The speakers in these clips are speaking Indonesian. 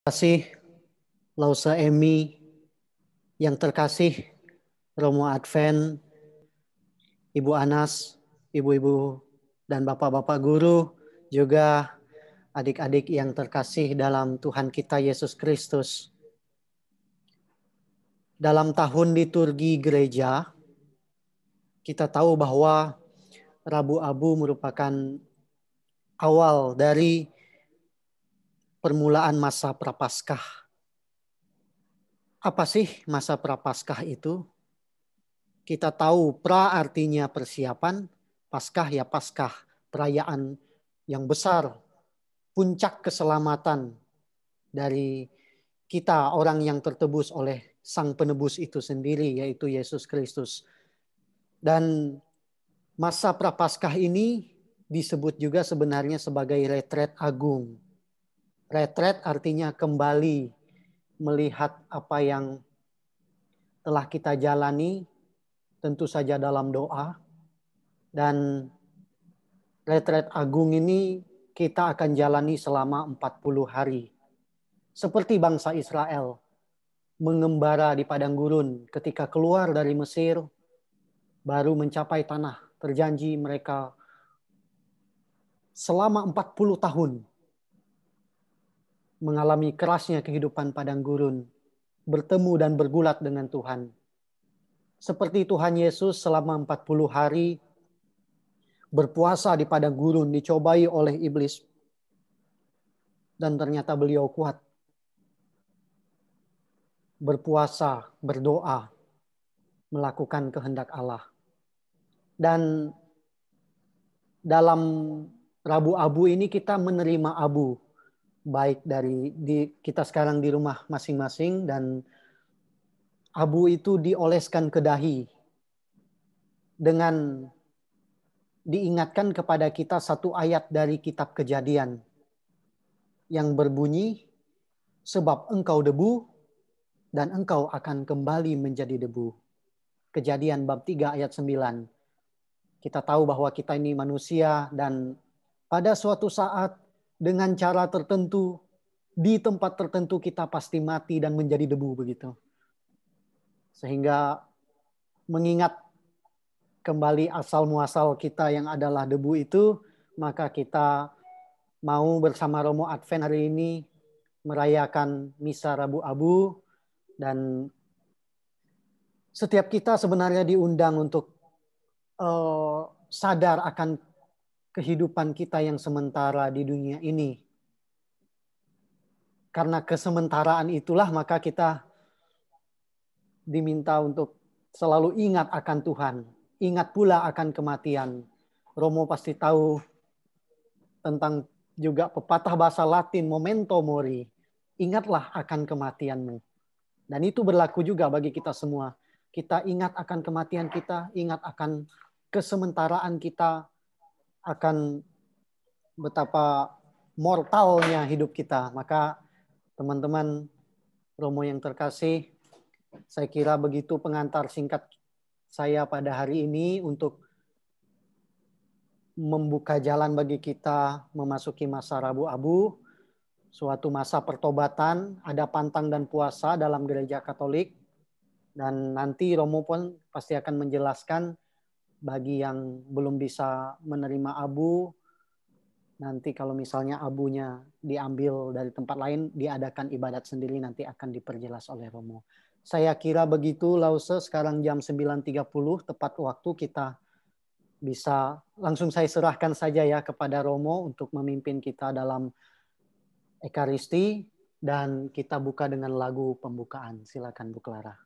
Kasih Lausa Emi yang terkasih, Romo Advent, Ibu Anas, Ibu-ibu dan Bapak-bapak guru, juga adik-adik yang terkasih dalam Tuhan kita Yesus Kristus. Dalam tahun liturgi gereja, kita tahu bahwa Rabu Abu merupakan awal dari permulaan masa Prapaskah. Apa sih masa Prapaskah itu? Kita tahu pra artinya persiapan, Paskah ya Paskah, perayaan yang besar, puncak keselamatan dari kita orang yang tertebus oleh Sang Penebus itu sendiri, yaitu Yesus Kristus. Dan masa Prapaskah ini disebut juga sebenarnya sebagai retret agung. Retret artinya kembali melihat apa yang telah kita jalani, tentu saja dalam doa. Dan retret agung ini kita akan jalani selama 40 hari. Seperti bangsa Israel mengembara di padang gurun ketika keluar dari Mesir, baru mencapai tanah terjanji, mereka selama 40 tahun mengalami kerasnya kehidupan padang gurun, bertemu dan bergulat dengan Tuhan. Seperti Tuhan Yesus selama 40 hari berpuasa di padang gurun, dicobai oleh iblis, dan ternyata beliau kuat. Berpuasa, berdoa, melakukan kehendak Allah. Dan dalam Rabu Abu ini kita menerima abu, baik dari kita sekarang di rumah masing-masing, dan abu itu dioleskan ke dahi dengan diingatkan kepada kita satu ayat dari kitab Kejadian yang berbunyi, sebab engkau debu dan engkau akan kembali menjadi debu. Kejadian bab 3 ayat 9. Kita tahu bahwa kita ini manusia dan pada suatu saat dengan cara tertentu, di tempat tertentu kita pasti mati dan menjadi debu begitu. Sehingga mengingat kembali asal muasal kita yang adalah debu itu, maka kita mau bersama Romo Advent hari ini merayakan Misa Rabu Abu, dan setiap kita sebenarnya diundang untuk sadar akan kehidupan kita yang sementara di dunia ini. Karena kesementaraan itulah maka kita diminta untuk selalu ingat akan Tuhan. Ingat pula akan kematian. Romo pasti tahu tentang juga pepatah bahasa Latin, memento mori. Ingatlah akan kematianmu. Dan itu berlaku juga bagi kita semua. Kita ingat akan kematian kita, ingat akan kesementaraan kita, akan betapa mortalnya hidup kita. Maka teman-teman Romo yang terkasih, saya kira begitu pengantar singkat saya pada hari ini untuk membuka jalan bagi kita memasuki masa Rabu Abu, suatu masa pertobatan, ada pantang dan puasa dalam gereja Katolik. Dan nanti Romo pun pasti akan menjelaskan bagi yang belum bisa menerima abu, nanti kalau misalnya abunya diambil dari tempat lain, diadakan ibadat sendiri, nanti akan diperjelas oleh Romo. Saya kira begitu, Lause. Sekarang jam 9.30, tepat waktu kita bisa, langsung saya serahkan saja ya kepada Romo untuk memimpin kita dalam Ekaristi, dan kita buka dengan lagu pembukaan. Silakan Bu Clara.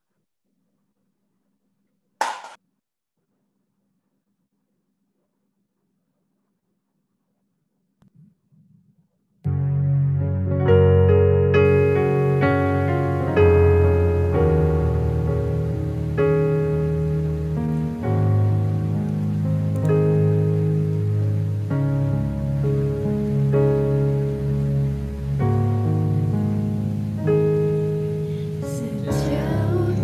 Sejauh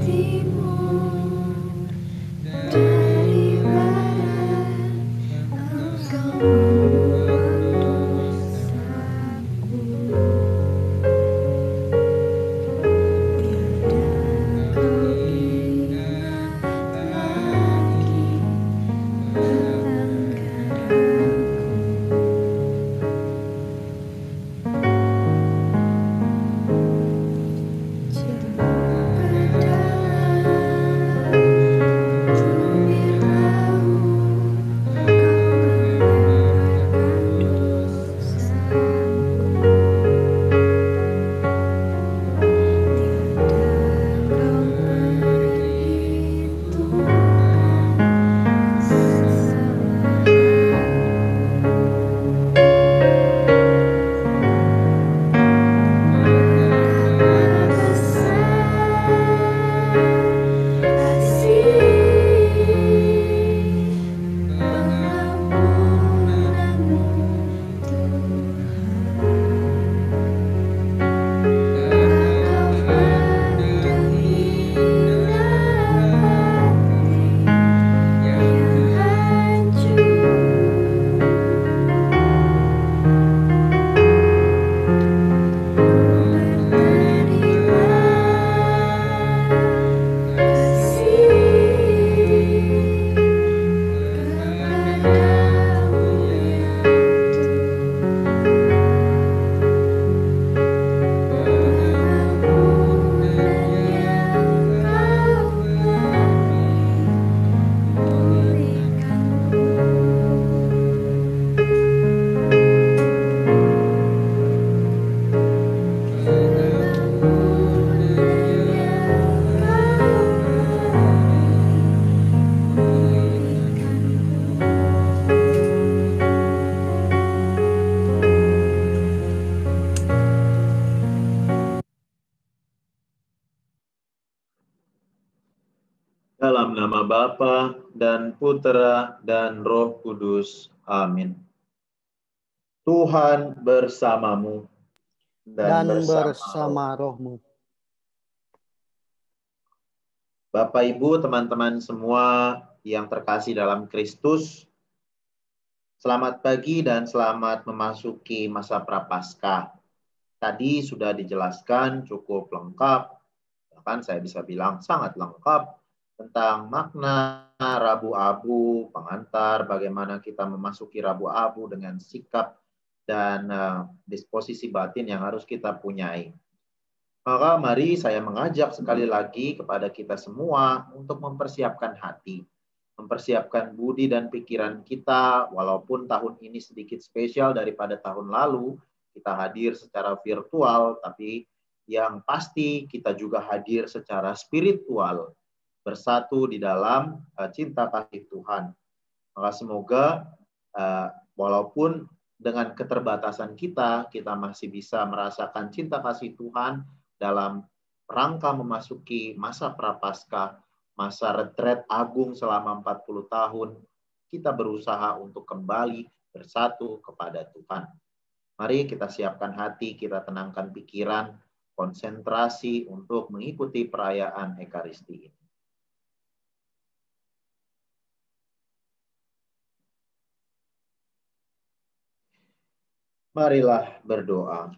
Dalam nama Bapa dan Putera dan Roh Kudus. Amin. Tuhan bersamamu dan bersama rohmu. Bapak, Ibu, teman-teman semua yang terkasih dalam Kristus, selamat pagi dan selamat memasuki masa Prapaskah. Tadi sudah dijelaskan cukup lengkap, bahkan saya bisa bilang sangat lengkap, tentang makna Rabu Abu, pengantar, bagaimana kita memasuki Rabu Abu dengan sikap dan disposisi batin yang harus kita punyai. Maka mari saya mengajak sekali lagi kepada kita semua untuk mempersiapkan hati, mempersiapkan budi dan pikiran kita, walaupun tahun ini sedikit spesial daripada tahun lalu, kita hadir secara virtual, tapi yang pasti kita juga hadir secara spiritual, bersatu di dalam cinta kasih Tuhan. Maka semoga walaupun dengan keterbatasan kita masih bisa merasakan cinta kasih Tuhan dalam rangka memasuki masa Prapaskah, masa retret agung selama 40 tahun, kita berusaha untuk kembali bersatu kepada Tuhan. Mari kita siapkan hati, kita tenangkan pikiran, konsentrasi untuk mengikuti perayaan Ekaristi ini. Marilah berdoa.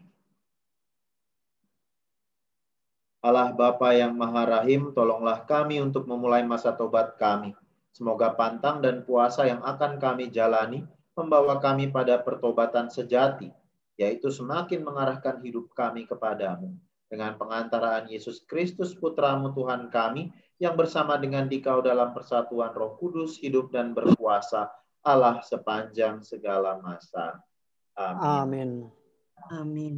Allah Bapa yang Maha Rahim, tolonglah kami untuk memulai masa tobat kami. Semoga pantang dan puasa yang akan kami jalani membawa kami pada pertobatan sejati, yaitu semakin mengarahkan hidup kami kepadamu. Dengan pengantaraan Yesus Kristus Putramu Tuhan kami, yang bersama dengan Dikau dalam persatuan Roh Kudus, hidup dan berkuasa Allah sepanjang segala masa. Amin. Amin. Amin.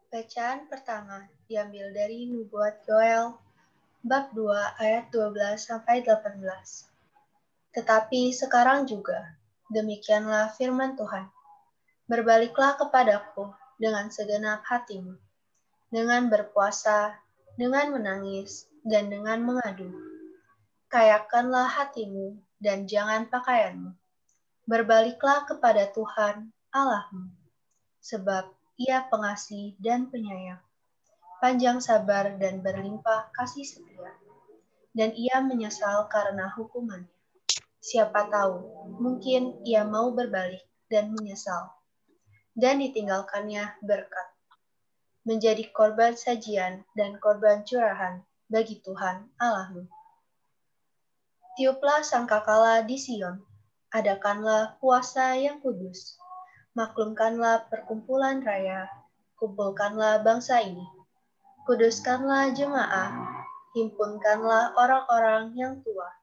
Bacaan pertama diambil dari Nubuat Yoel, bab 2 ayat 12-18. Tetapi sekarang juga, demikianlah firman Tuhan. Berbaliklah kepadaku dengan segenap hatimu, dengan berpuasa, dengan menangis, dan dengan mengadu. Kayakanlah hatimu dan jangan pakaianmu. Berbaliklah kepada Tuhan Allahmu, sebab Ia pengasih dan penyayang, panjang sabar dan berlimpah kasih setia, dan Ia menyesal karena hukumannya. Siapa tahu, mungkin Ia mau berbalik dan menyesal, dan ditinggalkannya berkat, menjadi korban sajian dan korban curahan bagi Tuhan Allahmu. Tiuplah sangkakala di Sion, adakanlah puasa yang kudus, maklumkanlah perkumpulan raya, kumpulkanlah bangsa ini, kuduskanlah jemaah, himpunkanlah orang-orang yang tua,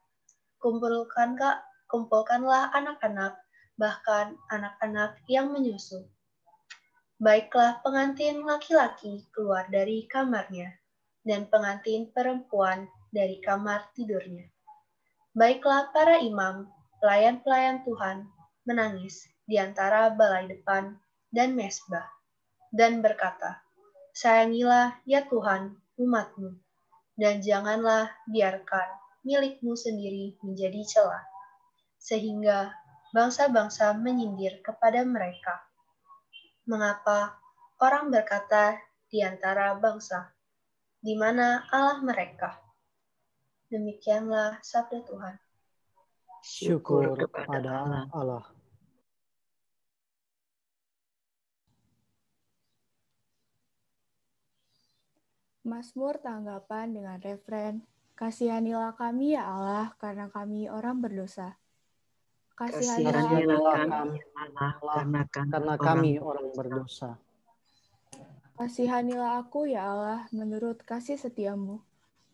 kumpulkanlah anak-anak, bahkan anak-anak yang menyusu. Baiklah pengantin laki-laki keluar dari kamarnya, dan pengantin perempuan dari kamar tidurnya. Baiklah para imam, pelayan-pelayan Tuhan, menangis di antara balai depan dan mezbah, dan berkata, sayangilah ya Tuhan umat-Mu, dan janganlah biarkan milik-Mu sendiri menjadi celah, sehingga bangsa-bangsa menyindir kepada mereka. Mengapa orang berkata di antara bangsa, di mana Allah mereka? Demikianlah sabda Tuhan. Syukur kepada Allah. Mazmur tanggapan dengan refren, kasihanilah kami ya Allah, karena kami orang berdosa. Kasihanilah kami Allah, karena kami orang berdosa. Kasihanilah aku ya Allah, menurut kasih setiamu.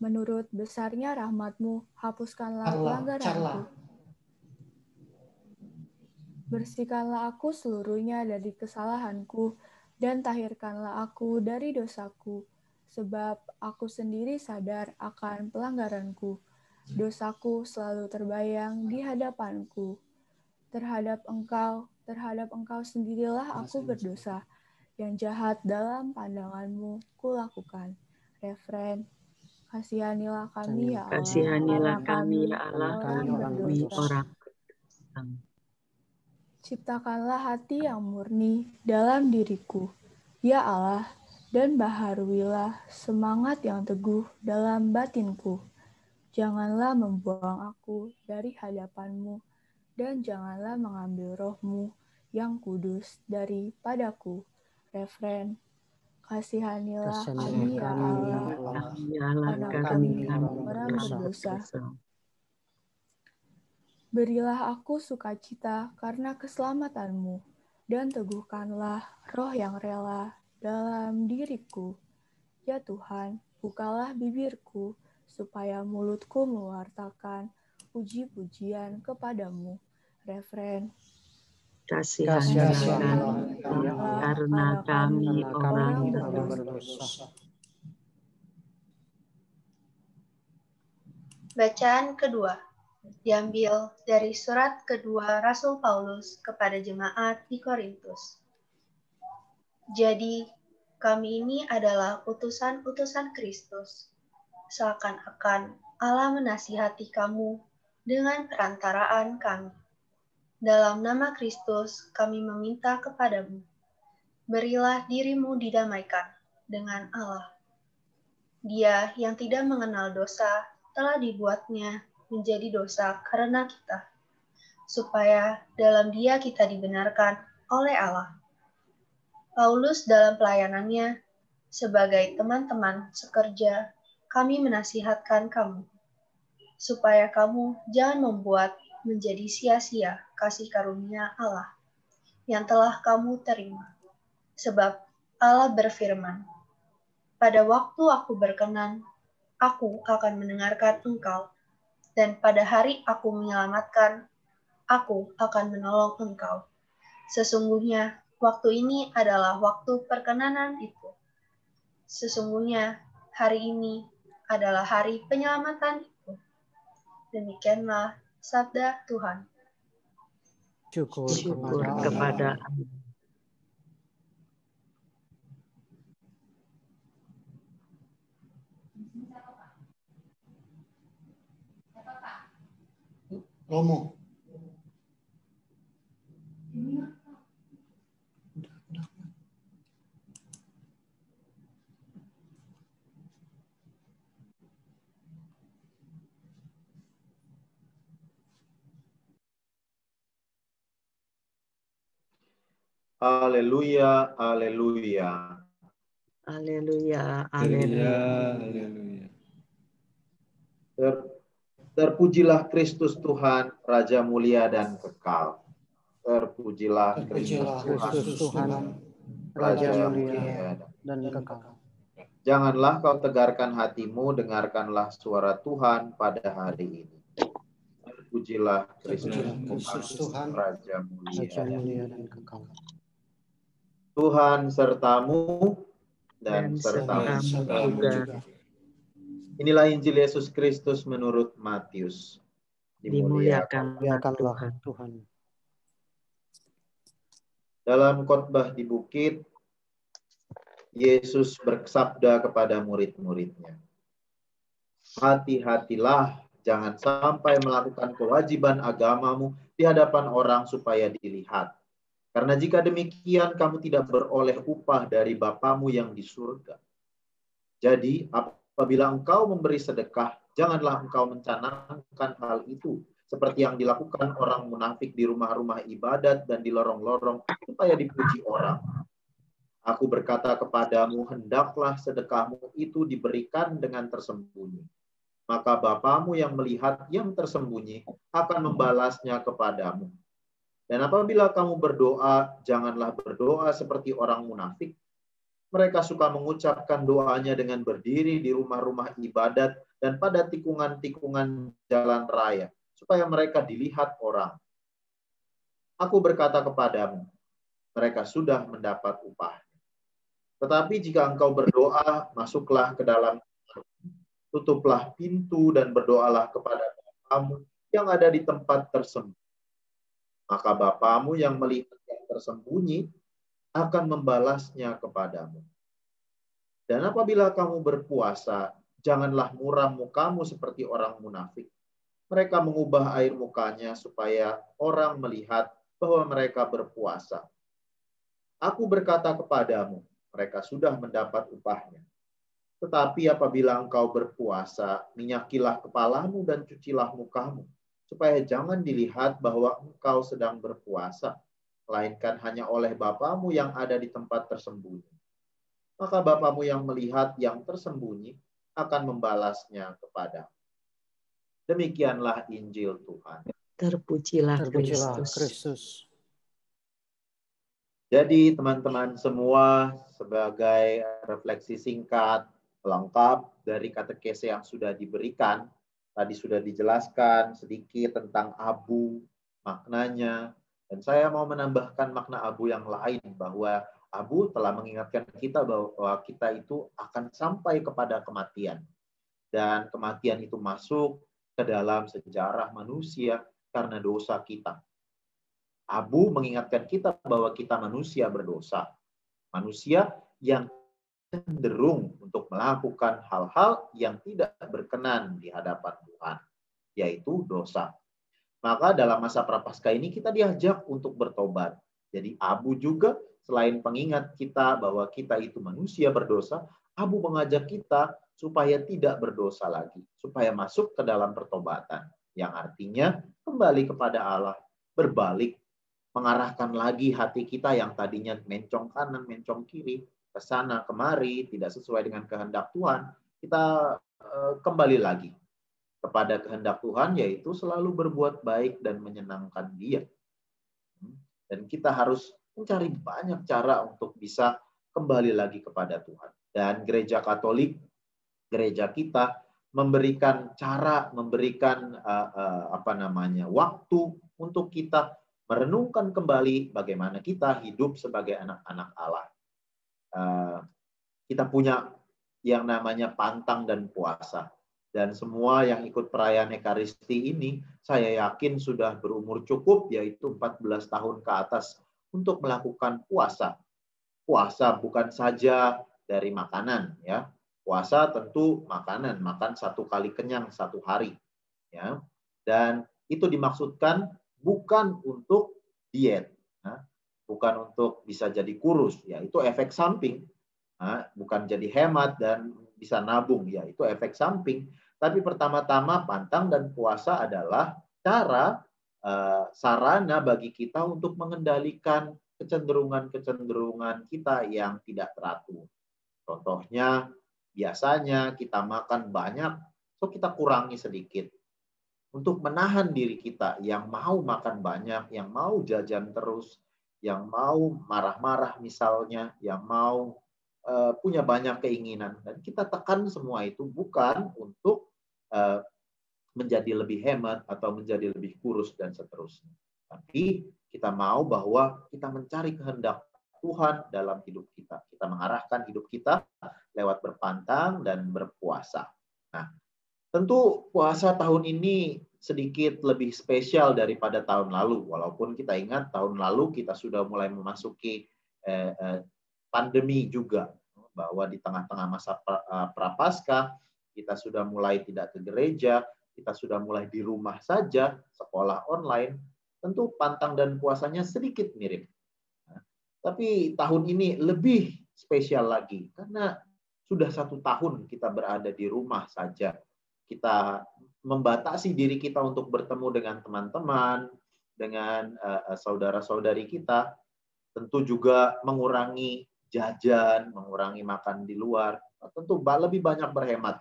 Menurut besarnya rahmat-Mu, hapuskanlah pelanggaranku. Bersihkanlah aku seluruhnya dari kesalahanku, dan tahirkanlah aku dari dosaku. Sebab aku sendiri sadar akan pelanggaranku. Dosaku selalu terbayang di hadapanku. Terhadap engkau sendirilah aku berdosa, yang jahat dalam pandangan-Mu kulakukan. Refren, kasihanilah kami ya Allah, Kasihanilah karena kami ya Allah, orang kami berdosa. orang. Ciptakanlah hati yang murni dalam diriku, ya Allah, dan baharuilah semangat yang teguh dalam batinku. Janganlah membuang aku dari hadapan-Mu, dan janganlah mengambil roh-Mu yang kudus daripadaku. Refren, kasihanilah kami ya Allah, karena kami orang berdosa. Berilah aku sukacita karena keselamatan-Mu, dan teguhkanlah roh yang rela dalam diriku. Ya Tuhan, bukalah bibirku, supaya mulutku mewartakan puji-pujian kepadamu. Refren, Kasihanilah kami karena kami orang berdosa. Bacaan kedua diambil dari surat kedua Rasul Paulus kepada jemaat di Korintus. Jadi, kami ini adalah utusan-utusan Kristus, seakan-akan Allah menasihati kamu dengan perantaraan kami. Dalam nama Kristus, kami meminta kepadamu, berilah dirimu didamaikan dengan Allah. Dia yang tidak mengenal dosa telah dibuatnya menjadi dosa karena kita, supaya dalam Dia kita dibenarkan oleh Allah. Paulus dalam pelayanannya sebagai teman-teman sekerja, kami menasihatkan kamu, supaya kamu jangan membuat menjadi sia-sia kasih karunia Allah yang telah kamu terima. Sebab Allah berfirman, pada waktu aku berkenan, aku akan mendengarkan engkau, dan pada hari aku menyelamatkan, aku akan menolong engkau. Sesungguhnya, waktu ini adalah waktu perkenanan itu. Sesungguhnya, hari ini adalah hari penyelamatan itu. Demikianlah sabda Tuhan. Syukur kepada Allah. Romo. Haleluya, haleluya. Haleluya, haleluya. Terpujilah Kristus Tuhan, Raja mulia dan kekal. Terpujilah Kristus Tuhan, Raja mulia dan kekal. Janganlah kau tegarkan hatimu, dengarkanlah suara Tuhan pada hari ini. Terpujilah Kristus Tuhan, Raja mulia dan kekal. Tuhan sertamu dan sertamu juga. Inilah Injil Yesus Kristus menurut Matius. Dimuliakanlah Tuhan. Dalam khotbah di bukit, Yesus bersabda kepada murid-muridnya, hati-hatilah, jangan sampai melakukan kewajiban agamamu di hadapan orang supaya dilihat. Karena jika demikian, kamu tidak beroleh upah dari Bapamu yang di surga. Jadi, apabila engkau memberi sedekah, janganlah engkau mencanangkan hal itu, seperti yang dilakukan orang munafik di rumah-rumah ibadat dan di lorong-lorong, supaya dipuji orang. Aku berkata kepadamu, hendaklah sedekahmu itu diberikan dengan tersembunyi. Maka Bapamu yang melihat yang tersembunyi akan membalasnya kepadamu. Dan apabila kamu berdoa, janganlah berdoa seperti orang munafik. Mereka suka mengucapkan doanya dengan berdiri di rumah-rumah ibadat dan pada tikungan-tikungan jalan raya, supaya mereka dilihat orang. Aku berkata kepadamu, mereka sudah mendapat upah. Tetapi jika engkau berdoa, masuklah ke dalam, tutuplah pintu dan berdoalah kepada Bapamu yang ada di tempat tersembunyi. Maka Bapamu yang melihat yang tersembunyi akan membalasnya kepadamu. Dan apabila kamu berpuasa, janganlah muram mukamu seperti orang munafik. Mereka mengubah air mukanya supaya orang melihat bahwa mereka berpuasa. Aku berkata kepadamu, mereka sudah mendapat upahnya. Tetapi apabila engkau berpuasa, minyakilah kepalamu dan cucilah mukamu, supaya jangan dilihat bahwa engkau sedang berpuasa, melainkan hanya oleh Bapamu yang ada di tempat tersembunyi. Maka Bapamu yang melihat yang tersembunyi akan membalasnya kepadamu. Demikianlah Injil Tuhan. Terpujilah Terpujilah Kristus. Kristus. Jadi teman-teman semua, sebagai refleksi singkat, pelengkap dari katekese yang sudah diberikan, tadi sudah dijelaskan sedikit tentang abu, maknanya, dan saya mau menambahkan makna abu yang lain, bahwa abu telah mengingatkan kita bahwa kita itu akan sampai kepada kematian. Dan kematian itu masuk ke dalam sejarah manusia karena dosa kita. Abu mengingatkan kita bahwa kita manusia berdosa. Manusia yang cenderung untuk melakukan hal-hal yang tidak berkenan di hadapan Tuhan, yaitu dosa. Maka dalam masa Prapaskah ini kita diajak untuk bertobat. Jadi abu juga selain pengingat kita bahwa kita itu manusia berdosa, abu mengajak kita supaya tidak berdosa lagi, supaya masuk ke dalam pertobatan, yang artinya kembali kepada Allah, berbalik, mengarahkan lagi hati kita yang tadinya mencong kanan, mencong kiri, ke sana kemari, tidak sesuai dengan kehendak Tuhan, kita kembali lagi kepada kehendak Tuhan, yaitu selalu berbuat baik dan menyenangkan Dia. Dan kita harus mencari banyak cara untuk bisa kembali lagi kepada Tuhan. Dan Gereja Katolik, gereja kita memberikan cara, memberikan waktu untuk kita merenungkan kembali bagaimana kita hidup sebagai anak-anak Allah. Kita punya yang namanya pantang dan puasa. Dan semua yang ikut perayaan Ekaristi ini, saya yakin sudah berumur cukup, yaitu 14 tahun ke atas, untuk melakukan puasa. Puasa bukan saja dari makanan, ya. Puasa tentu makanan, makan 1 kali kenyang 1 hari, ya. Dan itu dimaksudkan bukan untuk diet, ya. Bukan untuk bisa jadi kurus, ya. Itu efek samping. Bukan jadi hemat dan bisa nabung, ya itu efek samping. Tapi pertama-tama pantang dan puasa adalah cara, sarana bagi kita untuk mengendalikan kecenderungan-kecenderungan kita yang tidak teratur. Contohnya, biasanya kita makan banyak, so kita kurangi sedikit. Untuk menahan diri kita yang mau makan banyak, yang mau jajan terus, yang mau marah-marah misalnya, yang mau punya banyak keinginan, dan kita tekan semua itu bukan untuk menjadi lebih hemat atau menjadi lebih kurus dan seterusnya, tapi kita mau bahwa kita mencari kehendak Tuhan dalam hidup kita. Kita mengarahkan hidup kita lewat berpantang dan berpuasa. Nah, tentu puasa tahun ini sedikit lebih spesial daripada tahun lalu, walaupun kita ingat tahun lalu kita sudah mulai memasuki pandemi juga, bahwa di tengah-tengah masa Prapaskah kita sudah mulai tidak ke gereja, kita sudah mulai di rumah saja, sekolah online. Tentu pantang dan puasanya sedikit mirip. Tapi tahun ini lebih spesial lagi karena sudah 1 tahun kita berada di rumah saja. Kita membatasi diri kita untuk bertemu dengan teman-teman, dengan saudara-saudari kita. Tentu juga mengurangi jajan, mengurangi makan di luar, tentu lebih banyak berhemat.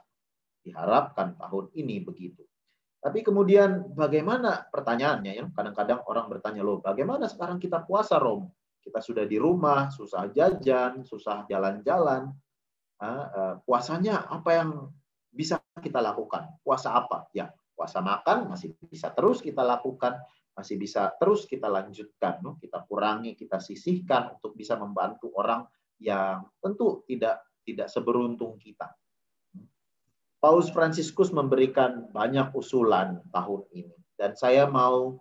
Diharapkan tahun ini begitu. Tapi kemudian bagaimana, pertanyaannya ya, kadang-kadang orang bertanya, loh bagaimana sekarang kita puasa, Rom? Kita sudah di rumah, susah jajan, susah jalan-jalan. Puasanya apa yang bisa kita lakukan? Puasa apa? Ya, puasa makan masih bisa terus kita lakukan, masih bisa terus kita lanjutkan, kita kurangi, kita sisihkan untuk bisa membantu orang yang tentu tidak seberuntung kita. Paus Fransiskus memberikan banyak usulan tahun ini, dan saya mau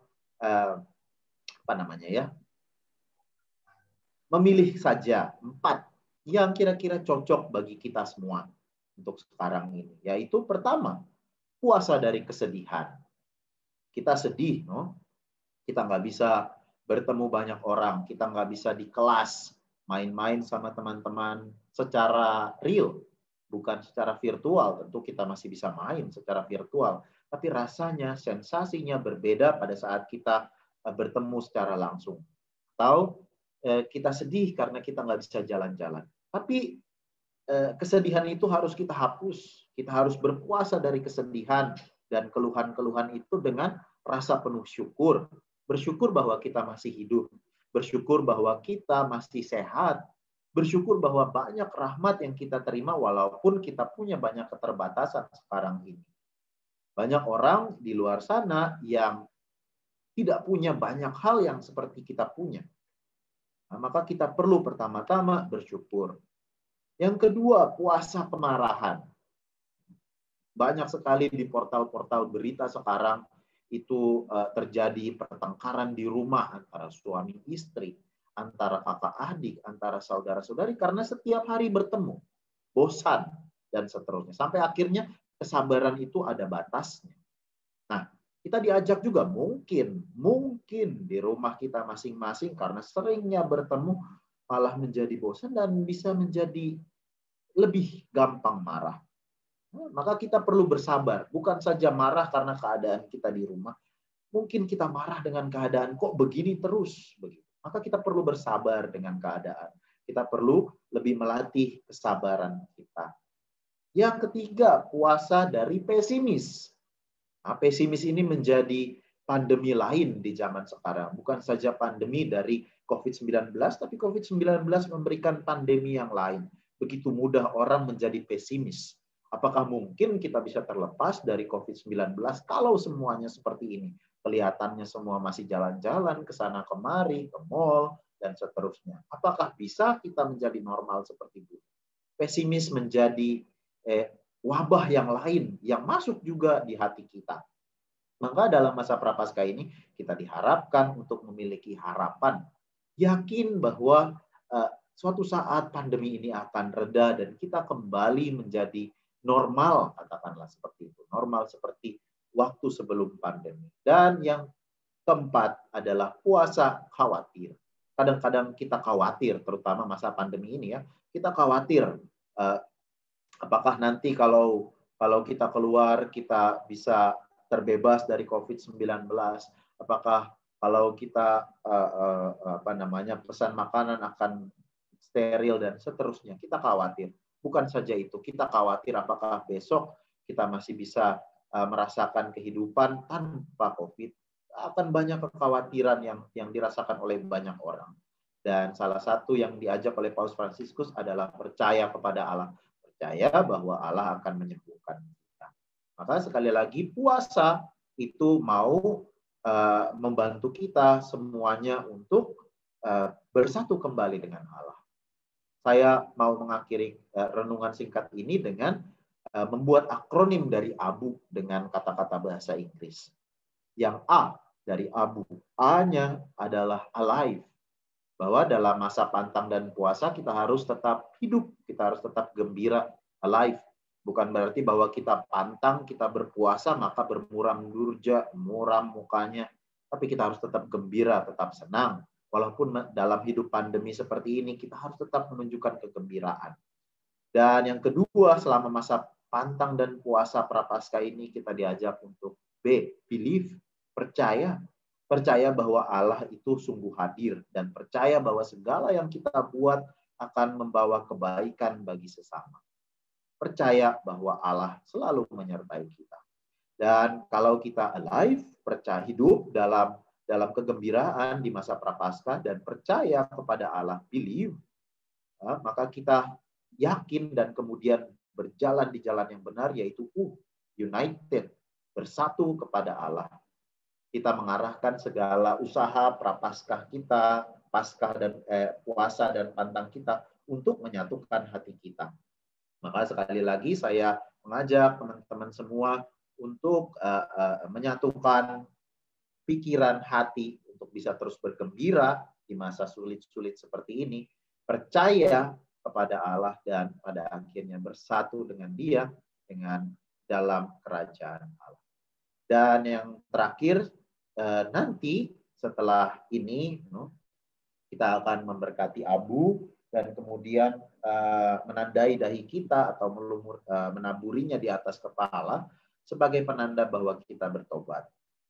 memilih saja 4 yang kira-kira cocok bagi kita semua untuk sekarang ini. Yaitu pertama, puasa dari kesedihan. Kita sedih, no? Kita nggak bisa bertemu banyak orang, kita nggak bisa di kelas main-main sama teman-teman secara real, bukan secara virtual. Tentu kita masih bisa main secara virtual, tapi rasanya, sensasinya berbeda pada saat kita bertemu secara langsung. Atau kita sedih karena kita nggak bisa jalan-jalan. Tapi kesedihan itu harus kita hapus. Kita harus berpuasa dari kesedihan dan keluhan-keluhan itu dengan rasa penuh syukur. Bersyukur bahwa kita masih hidup. Bersyukur bahwa kita masih sehat. Bersyukur bahwa banyak rahmat yang kita terima walaupun kita punya banyak keterbatasan sekarang ini. Banyak orang di luar sana yang tidak punya banyak hal yang seperti kita punya. Nah, maka kita perlu pertama-tama bersyukur. Yang kedua, puasa kemarahan. Banyak sekali di portal-portal berita sekarang itu terjadi pertengkaran di rumah antara suami istri, antara kakak adik, antara saudara-saudari karena setiap hari bertemu, bosan dan seterusnya. Sampai akhirnya kesabaran itu ada batasnya. Nah, kita diajak juga mungkin di rumah kita masing-masing karena seringnya bertemu malah menjadi bosan dan bisa menjadi lebih gampang marah. Maka kita perlu bersabar, bukan saja marah karena keadaan kita di rumah. Mungkin kita marah dengan keadaan kok begini terus begitu. Maka kita perlu bersabar dengan keadaan. Kita perlu lebih melatih kesabaran kita. Yang ketiga, puasa dari pesimis. Nah, pesimis ini menjadi pandemi lain di zaman sekarang. Bukan saja pandemi dari COVID-19, tapi COVID-19 memberikan pandemi yang lain. Begitu mudah orang menjadi pesimis. Apakah mungkin kita bisa terlepas dari COVID-19 kalau semuanya seperti ini? Kelihatannya semua masih jalan-jalan ke sana kemari, ke mall, dan seterusnya. Apakah bisa kita menjadi normal seperti itu? Pesimis menjadi wabah yang lain yang masuk juga di hati kita. Maka dalam masa Prapaskah ini kita diharapkan untuk memiliki harapan, yakin bahwa suatu saat pandemi ini akan reda dan kita kembali menjadi normal, katakanlah seperti itu. Normal seperti waktu sebelum pandemi. Dan yang keempat adalah puasa khawatir. Kadang-kadang kita khawatir, terutama masa pandemi ini ya, kita khawatir apakah nanti kalau kita keluar kita bisa terbebas dari COVID-19, apakah kalau kita pesan makanan akan steril dan seterusnya. Kita khawatir. Bukan saja itu, kita khawatir apakah besok kita masih bisa merasakan kehidupan tanpa COVID. Akan banyak kekhawatiran yang dirasakan oleh banyak orang. Dan salah satu yang diajak oleh Paus Fransiskus adalah percaya kepada Allah. Percaya bahwa Allah akan menyembuhkan kita. Maka sekali lagi puasa itu mau membantu kita semuanya untuk bersatu kembali dengan Allah. Saya mau mengakhiri renungan singkat ini dengan membuat akronim dari ABU dengan kata-kata bahasa Inggris. Yang A dari ABU, A-nya adalah alive. Bahwa dalam masa pantang dan puasa kita harus tetap hidup, kita harus tetap gembira, alive. Bukan berarti bahwa kita pantang, kita berpuasa, maka bermuram durja, muram mukanya. Tapi kita harus tetap gembira, tetap senang. Walaupun dalam hidup pandemi seperti ini, kita harus tetap menunjukkan kegembiraan. Dan yang kedua, selama masa pantang dan puasa Prapaskah ini, kita diajak untuk B, believe, percaya. Percaya bahwa Allah itu sungguh hadir. Dan percaya bahwa segala yang kita buat akan membawa kebaikan bagi sesama. Percaya bahwa Allah selalu menyertai kita. Dan kalau kita alive, percaya hidup dalam kegembiraan di masa Prapaskah dan percaya kepada Allah, believe, maka kita yakin dan kemudian berjalan di jalan yang benar, yaitu united, bersatu kepada Allah. Kita mengarahkan segala usaha Prapaskah kita, Paskah dan puasa dan pantang kita untuk menyatukan hati kita. Maka sekali lagi saya mengajak teman-teman semua untuk menyatukan pikiran, hati untuk bisa terus bergembira di masa sulit-sulit seperti ini, percaya kepada Allah dan pada akhirnya bersatu dengan Dia dengan dalam kerajaan Allah. Dan yang terakhir, nanti setelah ini kita akan memberkati abu dan kemudian menandai dahi kita atau menaburinya di atas kepala sebagai penanda bahwa kita bertobat.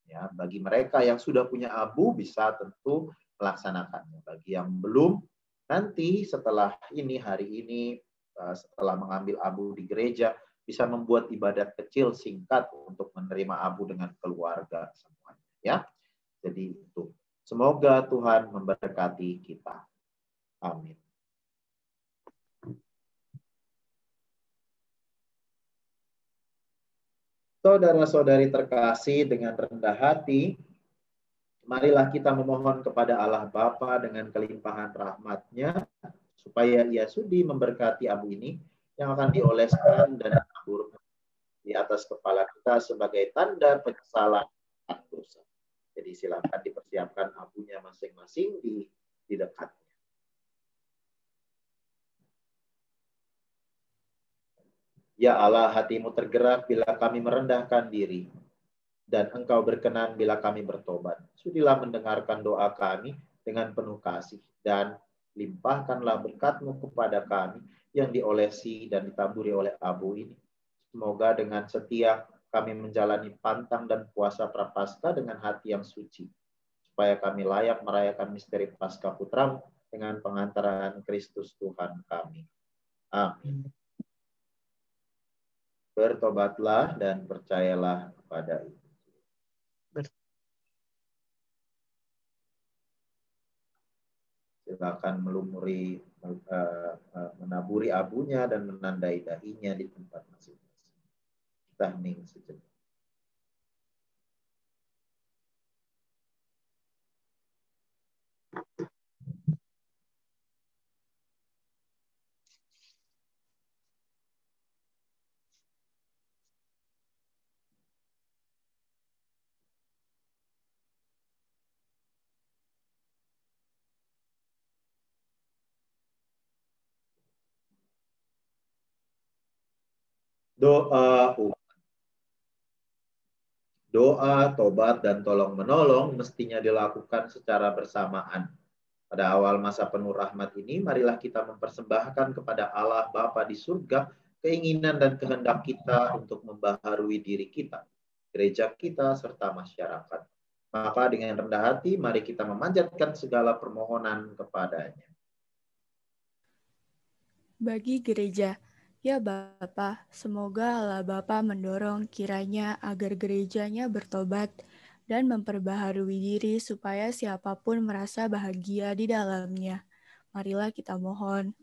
Ya, bagi mereka yang sudah punya abu bisa tentu melaksanakannya. Bagi yang belum, nanti setelah ini, hari ini, setelah mengambil abu di gereja, bisa membuat ibadat kecil singkat untuk menerima abu dengan keluarga semuanya. Ya, jadi itu. Semoga Tuhan memberkati kita. Amin. Saudara-saudari terkasih, dengan rendah hati, marilah kita memohon kepada Allah Bapa dengan kelimpahan rahmat-Nya, supaya Ia sudi memberkati abu ini yang akan dioleskan dan ditaburkan di atas kepala kita sebagai tanda penyesalan dosa. Jadi silakan dipersiapkan abunya masing-masing di dekatnya. Ya Allah, hatimu tergerak bila kami merendahkan diri, dan Engkau berkenan bila kami bertobat. Sudilah mendengarkan doa kami dengan penuh kasih, dan limpahkanlah berkat-Mu kepada kami yang diolesi dan ditaburi oleh abu ini. Semoga dengan setia kami menjalani pantang dan puasa Prapaskah dengan hati yang suci, supaya kami layak merayakan misteri Paskah Putra-Mu dengan pengantaran Kristus Tuhan kami. Amin. Bertobatlah dan percayalah kepada Injil. Silakan menaburi abunya dan menandai dahinya di tempat masing-masing. Kita hening sejenak. Doa, tobat, dan tolong-menolong mestinya dilakukan secara bersamaan. Pada awal masa penuh rahmat ini, marilah kita mempersembahkan kepada Allah Bapa di surga keinginan dan kehendak kita untuk membaharui diri kita, gereja kita, serta masyarakat. Maka dengan rendah hati, mari kita memanjatkan segala permohonan kepadanya. Bagi gereja, ya Bapa, semoga Allah Bapa mendorong kiranya agar gerejanya bertobat dan memperbaharui diri supaya siapapun merasa bahagia di dalamnya. Marilah kita mohon.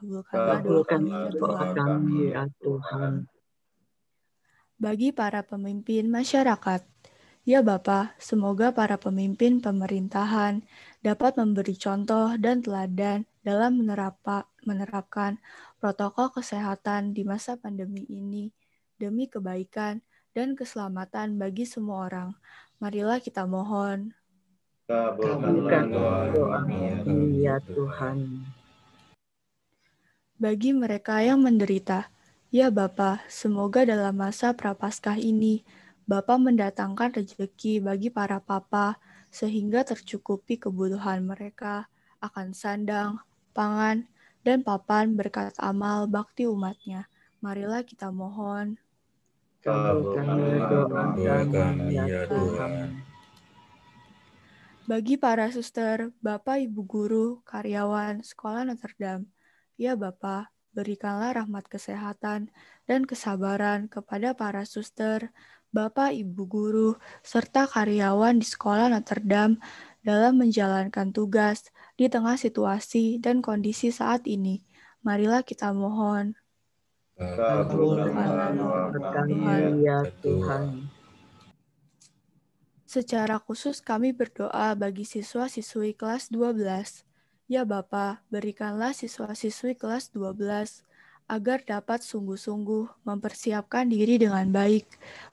Kabulkanlah doa kami ya Tuhan. Bagi para pemimpin masyarakat, ya Bapa, semoga para pemimpin pemerintahan dapat memberi contoh dan teladan dalam menerapkan protokol kesehatan di masa pandemi ini demi kebaikan dan keselamatan bagi semua orang. Marilah kita mohon. Kabulkan doa kami ya Tuhan. Bagi mereka yang menderita, ya Bapa, semoga dalam masa Prapaskah ini Bapa mendatangkan rezeki bagi para papa sehingga tercukupi kebutuhan mereka akan sandang, pangan, dan papan berkat amal bakti umatnya. Marilah kita mohon. Kabulkanlah doa kami ya Tuhan. Bagi para suster, Bapak, Ibu guru, karyawan Sekolah Notre Dame, ya Bapa, berikanlah rahmat kesehatan dan kesabaran kepada para suster, Bapak, Ibu guru, serta karyawan di Sekolah Notre Dame dalam menjalankan tugas di tengah situasi dan kondisi saat ini. Marilah kita mohon. Kabulkanlah doa kami ya Tuhan. Secara khusus kami berdoa bagi siswa-siswi kelas 12. Ya Bapa, berikanlah siswa-siswi kelas 12 agar dapat sungguh-sungguh mempersiapkan diri dengan baik,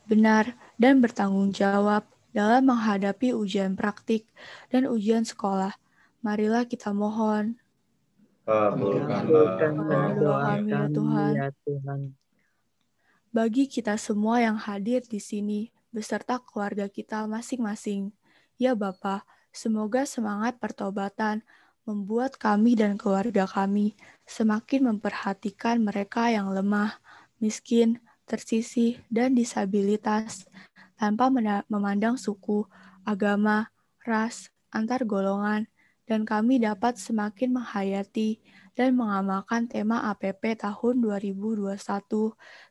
benar, dan bertanggung jawab dalam menghadapi ujian praktik dan ujian sekolah. marilah kita mohon. Kabulkanlah doa kami ya Tuhan. ya Tuhan. Bagi kita semua yang hadir di sini, beserta keluarga kita masing-masing. Ya Bapa, semoga semangat pertobatan membuat kami dan keluarga kami semakin memperhatikan mereka yang lemah, miskin, tersisih, dan disabilitas, tanpa memandang suku, agama, ras, antar golongan, dan kami dapat semakin menghayati dan mengamalkan tema APP tahun 2021,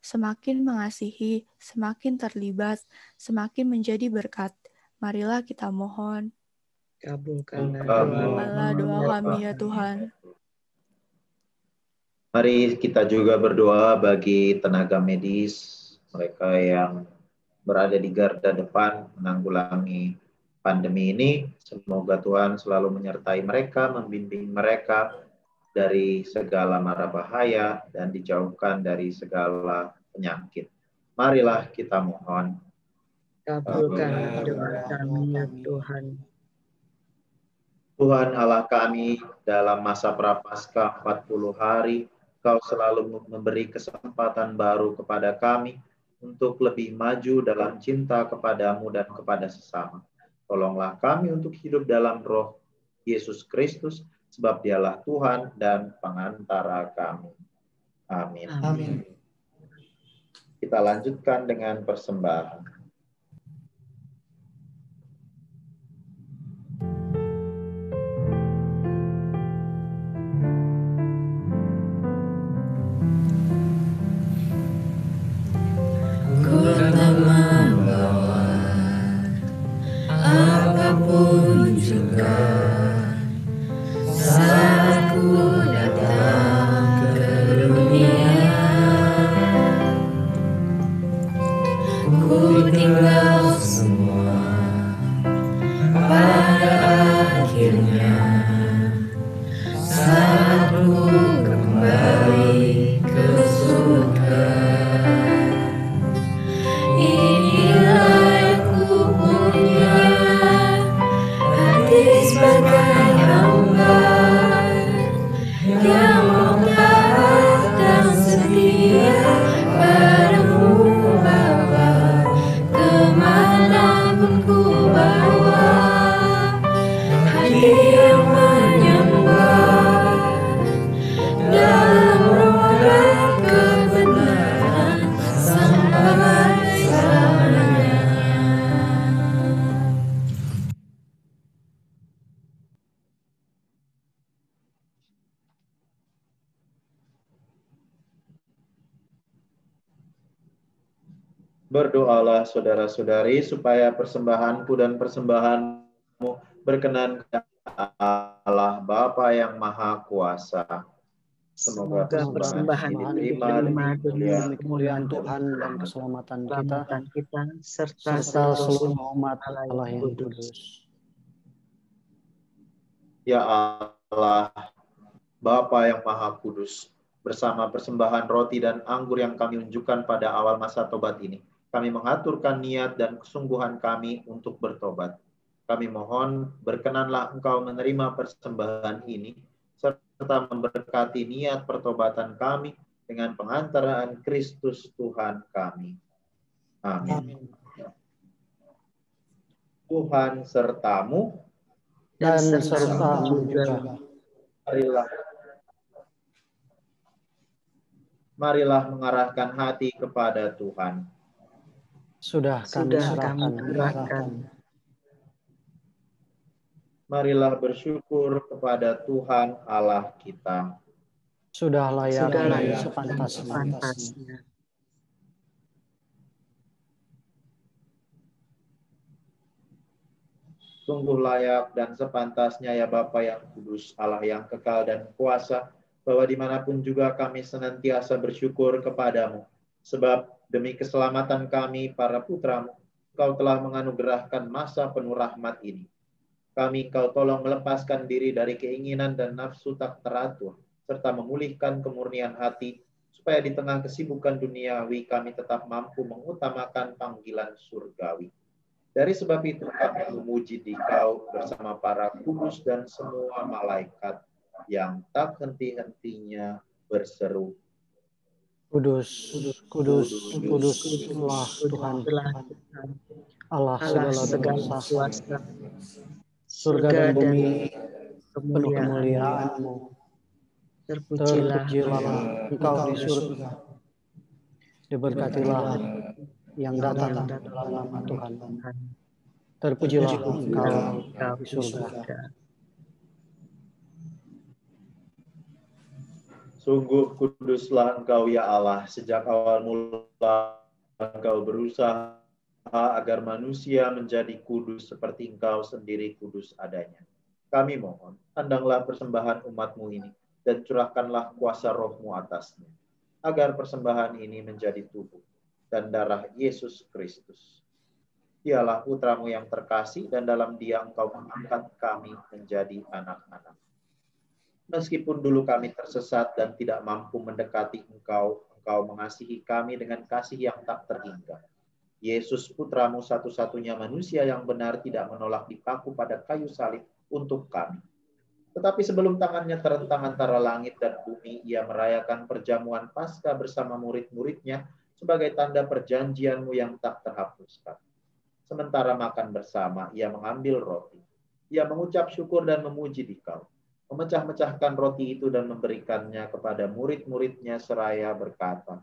semakin mengasihi, semakin terlibat, semakin menjadi berkat. Marilah kita mohon. Kabulkanlah doa kami ya Tuhan. Mari kita juga berdoa bagi tenaga medis, mereka yang berada di garda depan menanggulangi pandemi ini. Semoga Tuhan selalu menyertai mereka, membimbing mereka dari segala mara bahaya dan dijauhkan dari segala penyakit. Marilah kita mohon. Kabulkan doa kami ya Tuhan. Tuhan Allah kami, dalam masa Prapaskah 40 hari, Kau selalu memberi kesempatan baru kepada kami untuk lebih maju dalam cinta kepadamu dan kepada sesama. Tolonglah kami untuk hidup dalam roh Yesus Kristus, sebab Dialah Tuhan dan pengantara kami. Amin. Amin. Kita lanjutkan dengan persembahan. Apapun juga saat ku datang ke dunia, ku tinggal semua pada akhirnya saat ku kembali ke surga. Inilah yang ku punya, hati sebagai hamba yang mau taat dan setia padamu Bapa. Kemanapun ku bawa, hati yang menyembah dalam roh dan kebenaran sampai selamanya. Berdoalah saudara-saudari supaya persembahanku dan persembahanmu berkenan kepada Allah Bapa yang Maha Kuasa. Semoga persembahan ini diterima demi kemuliaan Tuhan dan keselamatan kita serta seluruh umat Allah yang kudus. Ya Allah, Bapa yang Maha Kudus, bersama persembahan roti dan anggur yang kami unjukkan pada awal masa tobat ini, kami mengaturkan niat dan kesungguhan kami untuk bertobat. Kami mohon berkenanlah Engkau menerima persembahan ini, serta memberkati niat pertobatan kami dengan pengantaraan Kristus Tuhan kami. Amin. Tuhan sertamu dan sertamu juga. Marilah mengarahkan hati kepada Tuhan. Sudah kami arahkan. Marilah bersyukur kepada Tuhan Allah kita. Sudah layak sepantas-pantasnya. Sungguh layak dan sepantasnya ya Bapa yang kudus, Allah yang kekal dan kuasa, bahwa dimanapun juga kami senantiasa bersyukur kepadamu. Sebab demi keselamatan kami, para putramu, Kau telah menganugerahkan masa penuh rahmat ini. Kami Kau tolong melepaskan diri dari keinginan dan nafsu tak teratur, serta memulihkan kemurnian hati, supaya di tengah kesibukan duniawi kami tetap mampu mengutamakan panggilan surgawi. Dari sebab itu kami memuji Dikau bersama para kudus dan semua malaikat yang tak henti-hentinya berseru, Kudus, kudus, kudus, Allah Tuhan, Allah segala kuasa, surga dan bumi penuh kemuliaan-Mu. Terpujilah Engkau di surga, diberkatilah yang datang dalam nama Tuhan. Terpujilah Engkau di surga. Sungguh kuduslah Engkau ya Allah, sejak awal mula Engkau berusaha agar manusia menjadi kudus seperti Engkau sendiri kudus adanya. Kami mohon, pandanglah persembahan umat-Mu ini dan curahkanlah kuasa Roh-Mu atasnya, agar persembahan ini menjadi tubuh dan darah Yesus Kristus. Dialah Putra-Mu yang terkasih dan dalam Dia Engkau mengangkat kami menjadi anak-anak. Meskipun dulu kami tersesat dan tidak mampu mendekati Engkau, Engkau mengasihi kami dengan kasih yang tak terhingga. Yesus Putra-Mu satu-satunya manusia yang benar tidak menolak dipaku pada kayu salib untuk kami. Tetapi sebelum tangannya terentang antara langit dan bumi, Ia merayakan perjamuan Paskah bersama murid-muridnya sebagai tanda perjanjian-Mu yang tak terhapuskan. Sementara makan bersama, Ia mengambil roti. Ia mengucap syukur dan memuji Dikau, memecah-mecahkan roti itu dan memberikannya kepada murid-muridnya seraya berkata,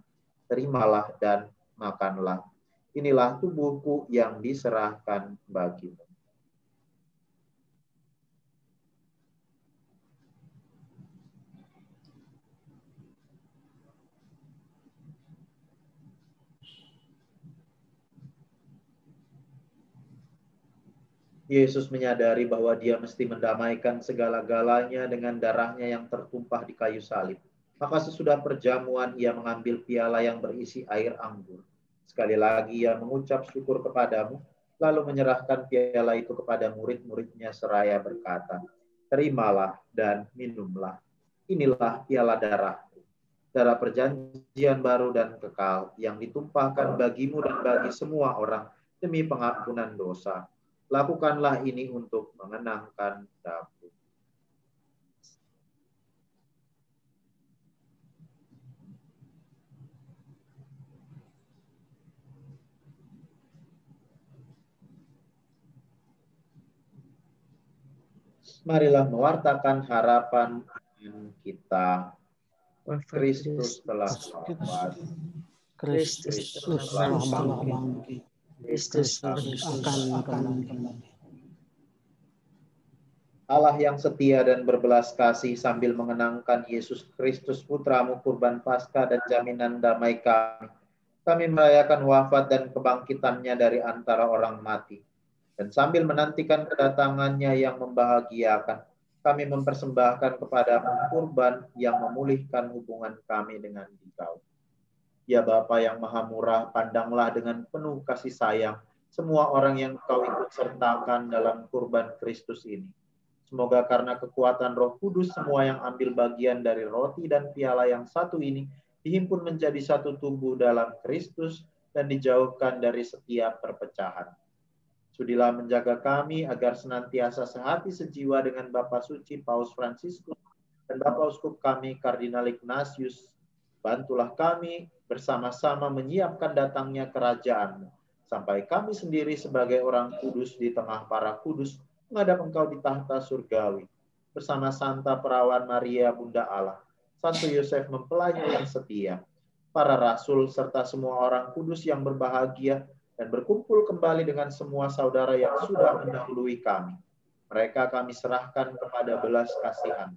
"Terimalah dan makanlah. Inilah tubuhku yang diserahkan bagimu." Yesus menyadari bahwa Dia mesti mendamaikan segala-galanya dengan darahnya yang tertumpah di kayu salib. Maka sesudah perjamuan Ia mengambil piala yang berisi air anggur. Sekali lagi Ia mengucap syukur kepadamu, lalu menyerahkan piala itu kepada murid-muridnya seraya berkata, "Terimalah dan minumlah. Inilah piala darahku, darah perjanjian baru dan kekal yang ditumpahkan bagimu dan bagi semua orang demi pengampunan dosa. Lakukanlah ini untuk mengenangkan aku." Marilah mewartakan harapan kita. Kristus telah wafat. Kristus telah bangkit. Kristus akan kembali. Allah yang setia dan berbelas kasih sambil mengenangkan Yesus Kristus Putra-Mu kurban Paskah dan jaminan damai kami merayakan wafat dan kebangkitannya dari antara orang mati. Dan sambil menantikan kedatangannya yang membahagiakan, kami mempersembahkan kepada-Mu kurban yang memulihkan hubungan kami dengan Dikau. Ya Bapa yang Maha Murah, pandanglah dengan penuh kasih sayang semua orang yang Kau ikut sertakan dalam kurban Kristus ini. Semoga karena kekuatan Roh Kudus, semua yang ambil bagian dari roti dan piala yang satu ini dihimpun menjadi satu tubuh dalam Kristus dan dijauhkan dari setiap perpecahan. Sudilah menjaga kami agar senantiasa sehati sejiwa dengan Bapa Suci Paus Fransiskus dan Bapak Uskup kami Kardinal Ignatius. Bantulah kami bersama-sama menyiapkan datangnya kerajaan-Mu, sampai kami sendiri sebagai orang kudus di tengah para kudus menghadap Engkau di tahta surgawi, bersama Santa Perawan Maria Bunda Allah, Santo Yosef mempelainya yang setia, para rasul serta semua orang kudus yang berbahagia, dan berkumpul kembali dengan semua saudara yang sudah mendahului kami. Mereka kami serahkan kepada belas kasihan.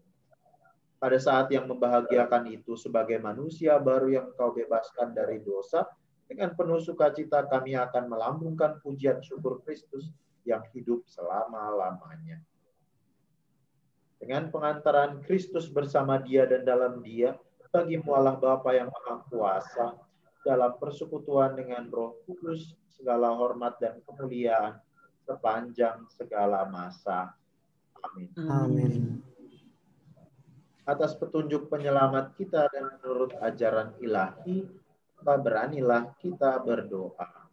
Pada saat yang membahagiakan itu, sebagai manusia baru yang Engkau bebaskan dari dosa, dengan penuh sukacita kami akan melambungkan pujian syukur Kristus yang hidup selama-lamanya. Dengan pengantaran Kristus bersama Dia dan dalam Dia, bagi-Mu Allah Bapa yang Maha Kuasa, dalam persekutuan dengan Roh Kudus, segala hormat dan kemuliaan sepanjang segala masa. Amin. Amin. Atas petunjuk penyelamat kita dan menurut ajaran ilahi, maka beranilah kita berdoa.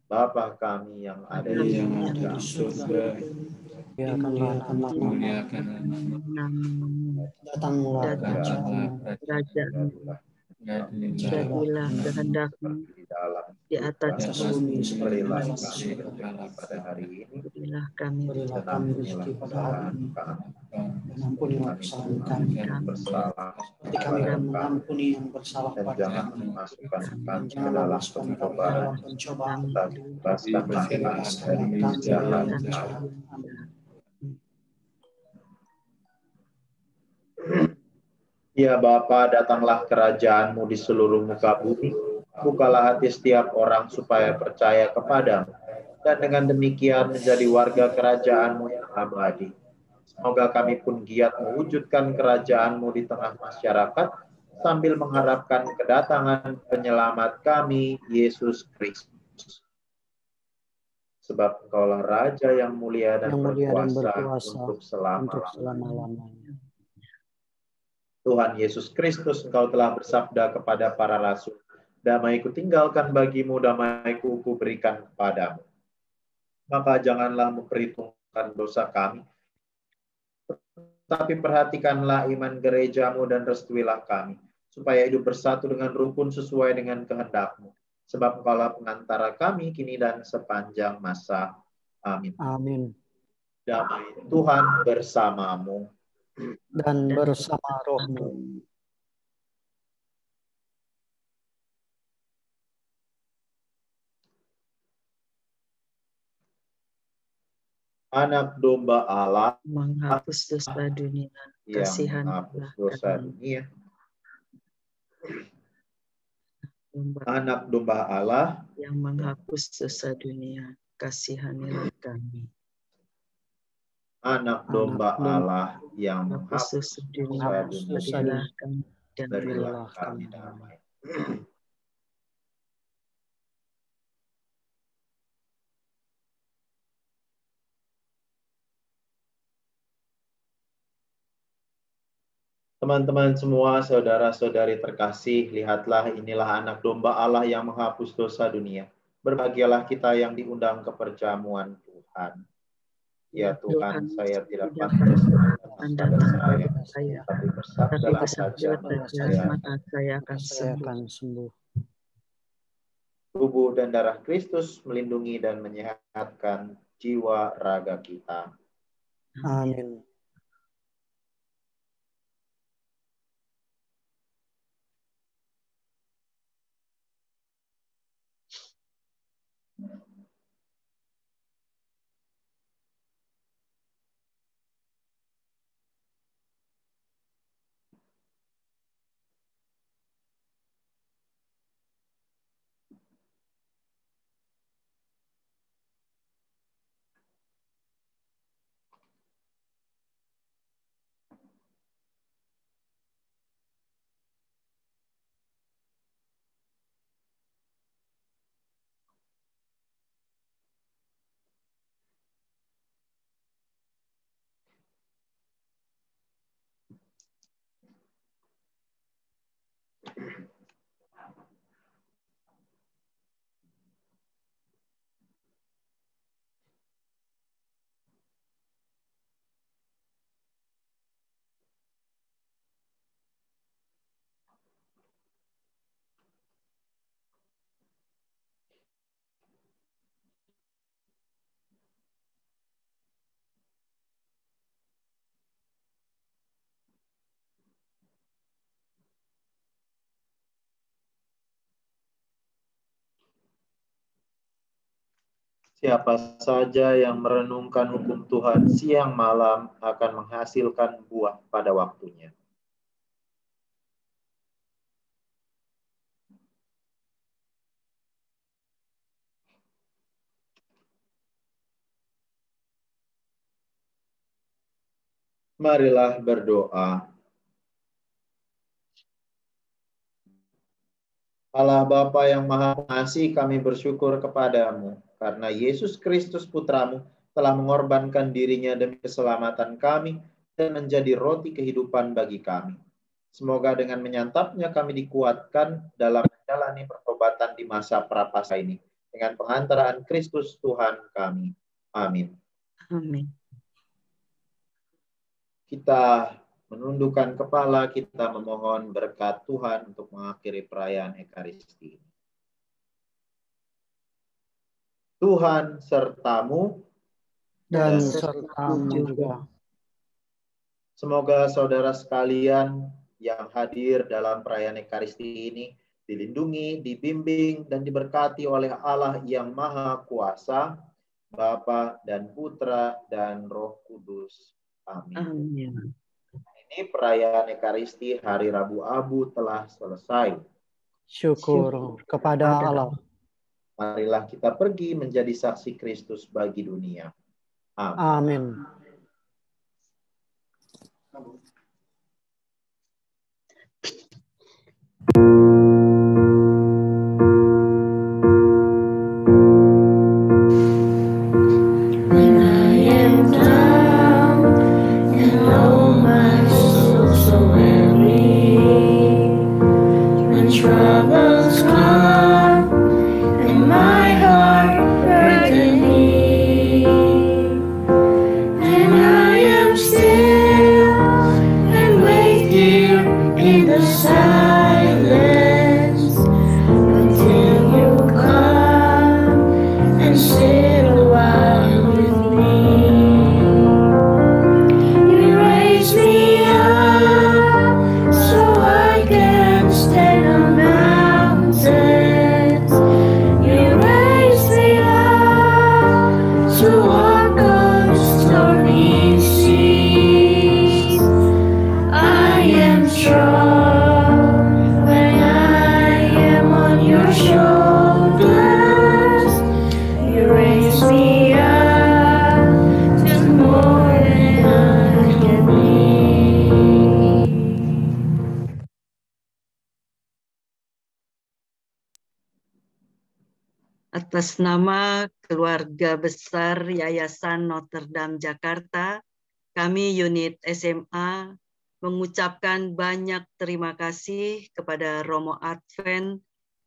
Bapa kami yang ada di surga, Dimuliakan namamu, datanglah kerajaanmu, jadilah kehendakmu di dalam di atas bumi seperti berilah di kami surga. pada hari ini, Berilah kami berilah dan kami ampunilah rezeki pada kesalahan hari ini, kami, dan ampunilah kesalahan kami, yang bersalah seperti kami kepada dan kami, mengampuni yang bersalah dan pada jangan kami, memasukkan dan kami ke janganlah dalam masukkan kami ke pencobaan, dalam pencobaan, tetapi bebaskan kami dari kami jahat. dari jahat. Amin. Ya Bapa, datanglah kerajaanmu di seluruh muka bumi. Bukalah hati setiap orang supaya percaya kepadamu. Dan dengan demikian menjadi warga kerajaanmu yang abadi. Semoga kami pun giat mewujudkan kerajaanmu di tengah masyarakat, sambil mengharapkan kedatangan penyelamat kami, Yesus Kristus. Sebab Engkaulah Raja yang mulia dan berkuasa untuk selama-lamanya. Tuhan Yesus Kristus, Engkau telah bersabda kepada para rasul, damai-Ku tinggalkan bagimu, damai-Ku berikan kepadamu. Maka janganlah memperhitungkan dosa kami, tapi perhatikanlah iman gerejamu dan restuilah kami, supaya hidup bersatu dengan rukun sesuai dengan kehendak-Mu. Sebab Engkaulah pengantara kami kini dan sepanjang masa. Amin. Amin. Damai Tuhan bersamamu. Dan bersama rohmu. Anak domba Allah menghapus dosa dunia, yang kasihan menghapus dosa dunia. Anak domba Allah yang menghapus dosa dunia, kasihanilah kami. Anak domba Allah yang menghapus dosa dunia, dosa berilah kami dan berilah kami damai. Teman-teman semua, saudara-saudari terkasih, lihatlah inilah anak domba Allah yang menghapus dosa dunia. Berbahagialah kita yang diundang ke perjamuan Tuhan. Ya Tuhan, saya tidak pantas pada saya, tapi bersabdalah saja, maka saya akan sembuh. Tubuh dan darah Kristus melindungi dan menyehatkan jiwa raga kita. Amin. Siapa saja yang merenungkan hukum Tuhan siang malam akan menghasilkan buah pada waktunya. Marilah berdoa. Allah Bapa yang Maha Pengasih, kami bersyukur kepadamu karena Yesus Kristus Putramu telah mengorbankan dirinya demi keselamatan kami dan menjadi roti kehidupan bagi kami. Semoga dengan menyantapnya kami dikuatkan dalam menjalani pertobatan di masa prapaskah ini dengan pengantaraan Kristus Tuhan kami. Amin. Amin. Kita menundukkan kepala, kita memohon berkat Tuhan untuk mengakhiri perayaan Ekaristi. Tuhan sertamu dan Dan sertamu juga. Semoga saudara sekalian yang hadir dalam perayaan Ekaristi ini dilindungi, dibimbing, dan diberkati oleh Allah yang Maha Kuasa, Bapa dan Putra dan Roh Kudus. Amin. Amin. Ini perayaan Ekaristi hari Rabu Abu telah selesai. Syukur kepada Allah. Marilah kita pergi menjadi saksi Kristus bagi dunia. Amin. Amin. When I am down and oh my soul so weary, when troubles come and my heart burdening, and I am still and wait here in the silence until you come and sit a while with me. You raise me up so I can stand on mountains. You raise me up to walk on stormy seas. I am strong when I am on your shoulders. You raise me up to more than I can be. Atas nama keluarga besar Yayasan Notre Dame Jakarta, kami unit SMA mengucapkan banyak terima kasih kepada Romo Advent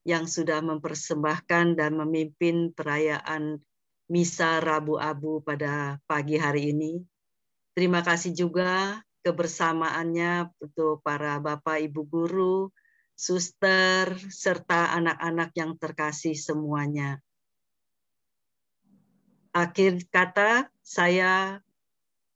yang sudah mempersembahkan dan memimpin perayaan Misa Rabu Abu pada pagi hari ini. Terima kasih juga kebersamaannya untuk para Bapak Ibu Guru, suster, serta anak-anak yang terkasih semuanya. Akhir kata, saya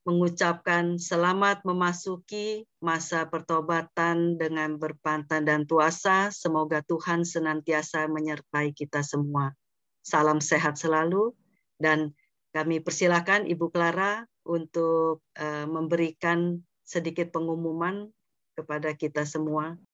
mengucapkan selamat memasuki masa pertobatan dengan berpantang dan puasa. Semoga Tuhan senantiasa menyertai kita semua. Salam sehat selalu, dan kami persilakan Ibu Clara untuk memberikan sedikit pengumuman kepada kita semua.